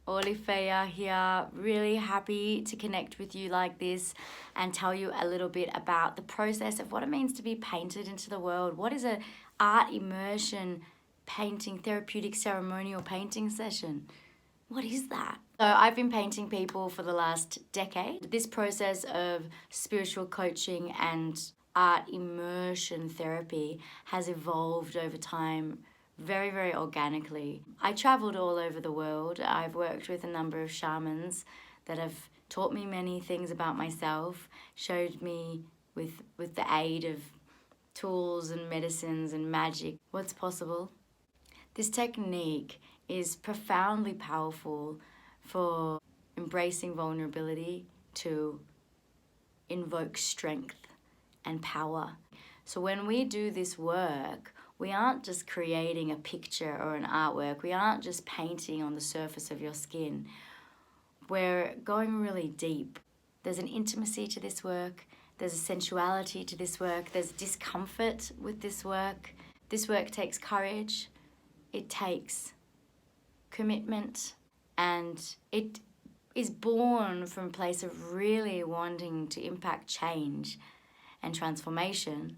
Orly Faya here, really happy to connect with you like this and tell you a little bit about the process of what it means to be painted into the world. What is a art immersion painting, therapeutic ceremonial painting session? What is that? So I've been painting people for the last decade. This process of spiritual coaching and art immersion therapy has evolved over time very, very organically. I traveled all over the world. I've worked with a number of shamans that have taught me many things about myself, showed me with the aid of tools and medicines and magic what's possible. This technique is profoundly powerful for embracing vulnerability to invoke strength and power. So when we do this work, we aren't just creating a picture or an artwork. We aren't just painting on the surface of your skin. We're going really deep. There's an intimacy to this work. There's a sensuality to this work. There's discomfort with this work. This work takes courage. It takes commitment, and it is born from a place of really wanting to impact change and transformation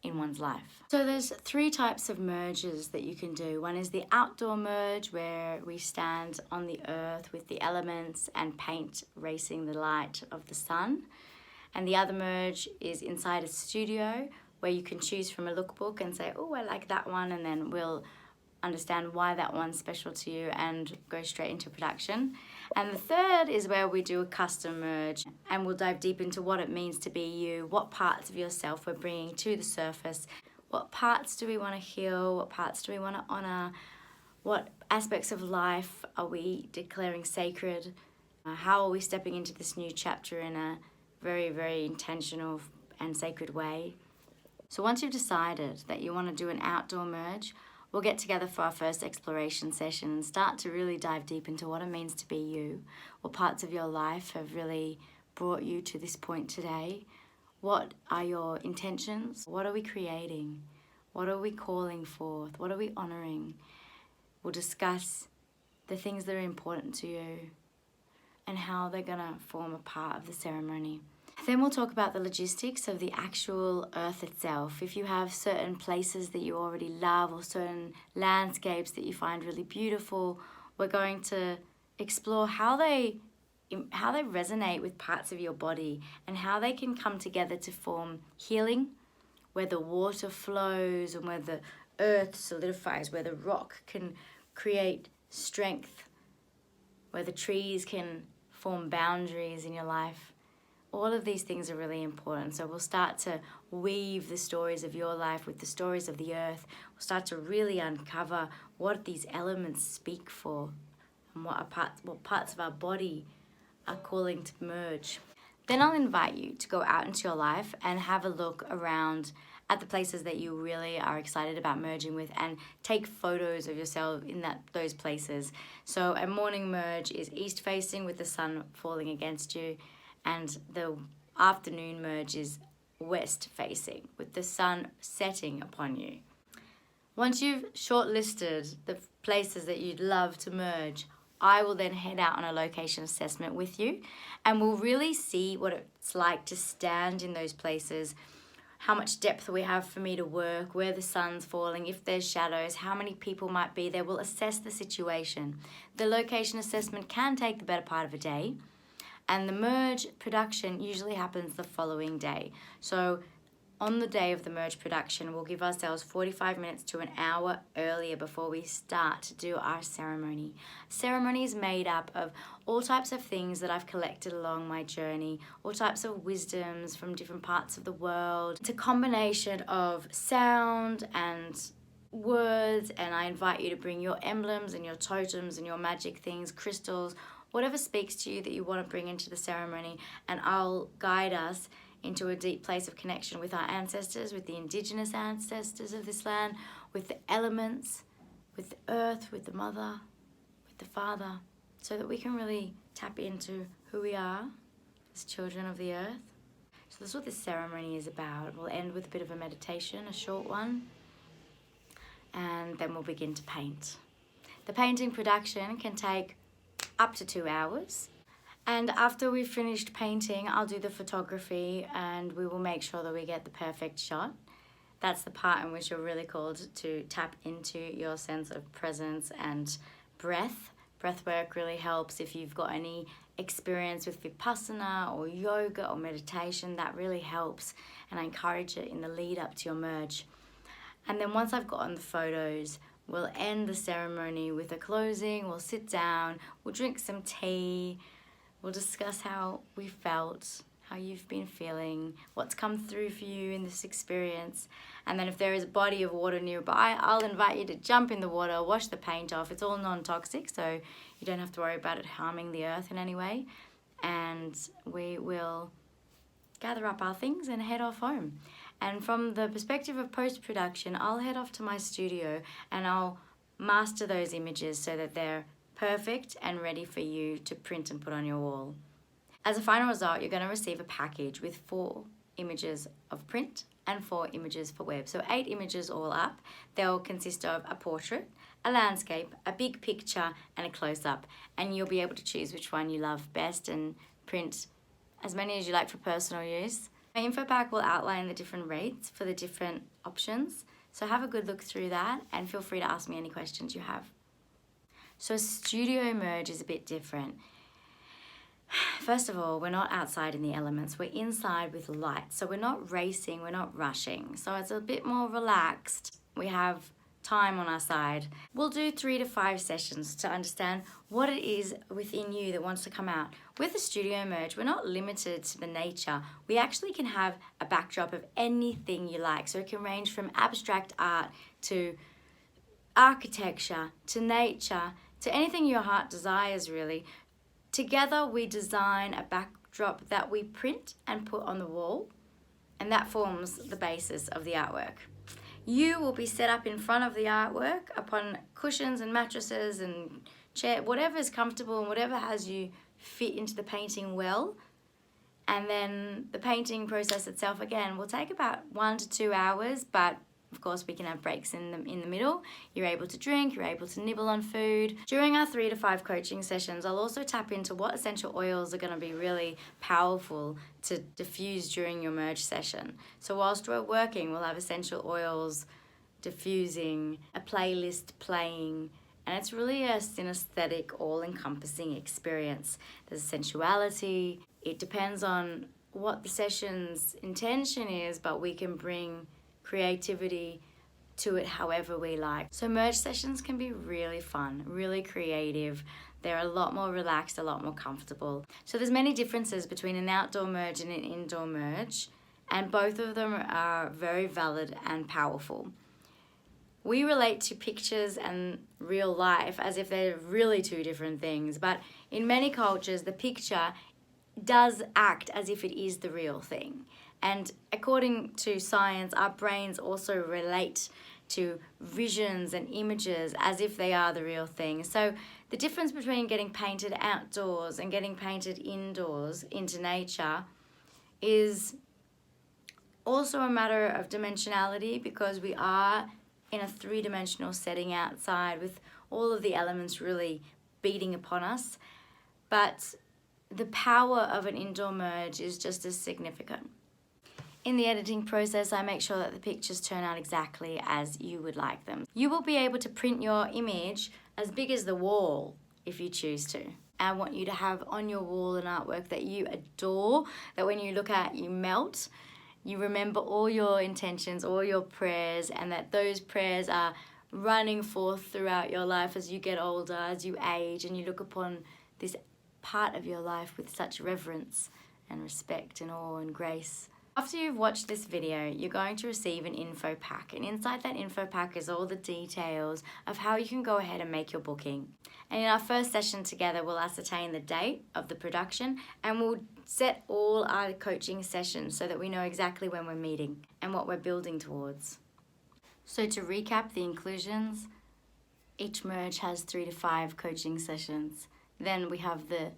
in one's life. So there's 3 types of merges that you can do. One is the outdoor merge, where we stand on the earth with the elements and paint racing the light of the sun. And the other merge is inside a studio, where you can choose from a lookbook and say, oh, I like that one, and then we'll understand why that one's special to you and go straight into production. And the third is where we do a custom merge, and we'll dive deep into what it means to be you, what parts of yourself we're bringing to the surface, what parts do we want to heal, what parts do we want to honor, what aspects of life are we declaring sacred, how are we stepping into this new chapter in a very, very intentional and sacred way. So once you've decided that you want to do an outdoor merge, we'll get together for our first exploration session and start to really dive deep into what it means to be you, what parts of your life have really brought you to this point today, what are your intentions, what are we creating, what are we calling forth, what are we honoring. We'll discuss the things that are important to you and how they're going to form a part of the ceremony. Then we'll talk about the logistics of the actual earth itself. If you have certain places that you already love or certain landscapes that you find really beautiful, we're going to explore how they resonate with parts of your body and how they can come together to form healing, where the water flows and where the earth solidifies, where the rock can create strength, where the trees can form boundaries in your life. All of these things are really important. So we'll start to weave the stories of your life with the stories of the earth. We'll start to really uncover what these elements speak for and what parts of our body are calling to merge. Then I'll invite you to go out into your life and have a look around at the places that you really are excited about merging with and take photos of yourself in those places. So a morning merge is east facing with the sun falling against you, and the afternoon merge is west facing with the sun setting upon you. Once you've shortlisted the places that you'd love to merge, I will then head out on a location assessment with you, and we'll really see what it's like to stand in those places, how much depth we have for me to work, where the sun's falling, if there's shadows, how many people might be there. We'll assess the situation. The location assessment can take the better part of a day, and the merge production usually happens the following day. So on the day of the merge production, we'll give ourselves 45 minutes to an hour earlier before we start to do our ceremony. Ceremony is made up of all types of things that I've collected along my journey, all types of wisdoms from different parts of the world. It's a combination of sound and words, and I invite you to bring your emblems and your totems and your magic things, crystals, whatever speaks to you that you want to bring into the ceremony, and I'll guide us into a deep place of connection with our ancestors, with the indigenous ancestors of this land, with the elements, with the earth, with the mother, with the father, so that we can really tap into who we are as children of the earth. So that's what this ceremony is about. We'll end with a bit of a meditation, a short one, and then we'll begin to paint. The painting production can take up to 2 hours. And after we've finished painting, I'll do the photography and we will make sure that we get the perfect shot. That's the part in which you're really called to tap into your sense of presence and breath. Breath work really helps if you've got any experience with Vipassana or yoga or meditation. That really helps, and I encourage it in the lead up to your merge. And then once I've gotten the photos, we'll end the ceremony with a closing. We'll sit down, we'll drink some tea, we'll discuss how we felt, how you've been feeling, what's come through for you in this experience. And then if there is a body of water nearby, I'll invite you to jump in the water, wash the paint off. It's all non-toxic, so you don't have to worry about it harming the earth in any way. And we will gather up our things and head off home. And from the perspective of post-production, I'll head off to my studio and I'll master those images so that they're perfect and ready for you to print and put on your wall. As a final result, you're going to receive a package with 4 images of print and 4 images for web. So 8 images all up. They'll consist of a portrait, a landscape, a big picture, and a close-up. And you'll be able to choose which one you love best and print as many as you like for personal use. My info pack will outline the different rates for the different options. So have a good look through that and feel free to ask me any questions you have. So a studio merge is a bit different. First of all, we're not outside in the elements, we're inside with light. So we're not racing, we're not rushing. So it's a bit more relaxed. We have time on our side. We'll do 3 to 5 sessions to understand what it is within you that wants to come out. With a studio merge, we're not limited to the nature. We actually can have a backdrop of anything you like. So it can range from abstract art to architecture, to nature, to anything your heart desires really. Together we design a backdrop that we print and put on the wall, and that forms the basis of the artwork. You will be set up in front of the artwork upon cushions and mattresses and chair, whatever is comfortable and whatever has you fit into the painting well. And then the painting process itself again will take about 1 to 2 hours, but of course, we can have breaks in the middle. You're able to drink, you're able to nibble on food. During our 3 to 5 coaching sessions, I'll also tap into what essential oils are going to be really powerful to diffuse during your merge session. So whilst we're working, we'll have essential oils diffusing, a playlist playing, and it's really a synesthetic, all-encompassing experience. There's sensuality. It depends on what the session's intention is, but we can bring creativity to it however we like. So merge sessions can be really fun, really creative. They're a lot more relaxed, a lot more comfortable. So there's many differences between an outdoor merge and an indoor merge, and both of them are very valid and powerful. We relate to pictures and real life as if they're really 2 different things, but in many cultures the picture does act as if it is the real thing. And according to science, our brains also relate to visions and images as if they are the real thing. So the difference between getting painted outdoors and getting painted indoors into nature is also a matter of dimensionality, because we are in a 3-dimensional setting outside with all of the elements really beating upon us. But the power of an indoor merge is just as significant. In the editing process, I make sure that the pictures turn out exactly as you would like them. You will be able to print your image as big as the wall if you choose to. I want you to have on your wall an artwork that you adore, that when you look at, you melt. You remember all your intentions, all your prayers, and that those prayers are running forth throughout your life as you get older, as you age, and you look upon this part of your life with such reverence and respect and awe and grace. After you've watched this video, you're going to receive an info pack, and inside that info pack is all the details of how you can go ahead and make your booking. And in our first session together, we'll ascertain the date of the production and we'll set all our coaching sessions so that we know exactly when we're meeting and what we're building towards. So to recap the inclusions, each merge has 3 to 5 coaching sessions. Then we have the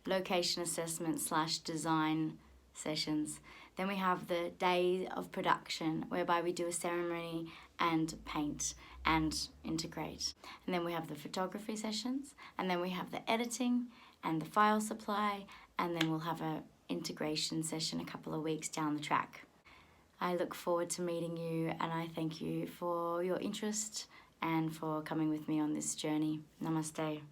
location assessment / design sessions. Then we have the day of production, whereby we do a ceremony and paint and integrate. And then we have the photography sessions, and then we have the editing and the file supply, and then we'll have a integration session a couple of weeks down the track. I look forward to meeting you, and I thank you for your interest and for coming with me on this journey. Namaste.